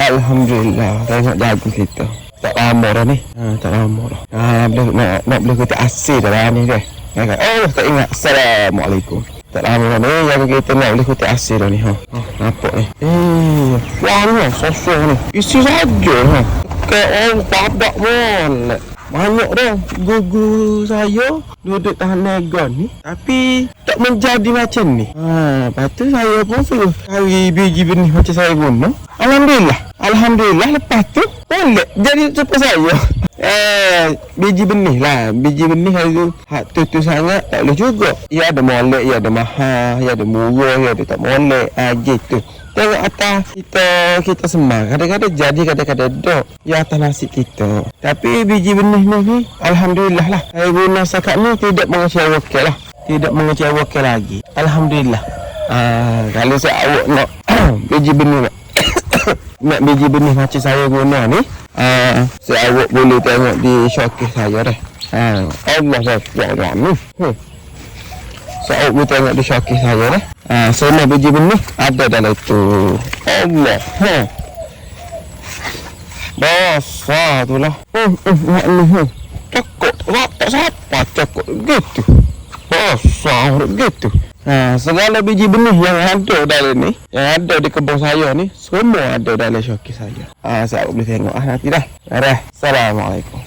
Alhamdulillah, tengok jagung kita. Tak lama dah ni. Tak lama dah. Nak beli kutit asih dah ni deh. Oh, tak ingat. Assalamualaikum. Tak lama dah ni jagung kita nak beli kutit asih dah ni. Nampak ni. Banyak sosok ni. Isi saja. Kayak orang padak boleh. Banyak dah guru saya duduk tahan negon ni, tapi tak menjadi macam ni. Lepas tu saya pun suruh cari biji benih macam saya guna. Alhamdulillah lepas tu boleh jadi seperti saya. Biji benih lah. Biji benih tu hak tu sangat tak boleh juga. Ya ada molek, ya ada mahal, ya ada murah, ya ada tak molek. Gitu. Tengok atas kita semar. Kadang-kadang jadi, kadang-kadang dok. Ya atas nasib kita. Tapi biji benih ni alhamdulillah lah. Saya guna sekat ni tidak mengecewakan lah. Tidak mengecewakan lagi. Alhamdulillah. Kalau saya awak nak biji benih nak biji benih macam saya guna ni, saya awak boleh tengok di showcase saya dah. Allah SWT ni. Saya awak boleh tengok di showcase saya dah. Semua biji benih ada dalam itu. Allah. Besar tu lah. Cokok. Tak siapa cokok gitu. Besar gitu. Segala biji benih yang ada dalam ni, yang ada di kebun saya ni, semua ada dalam showcase saya. Saya boleh tengok nanti dah. Assalamualaikum.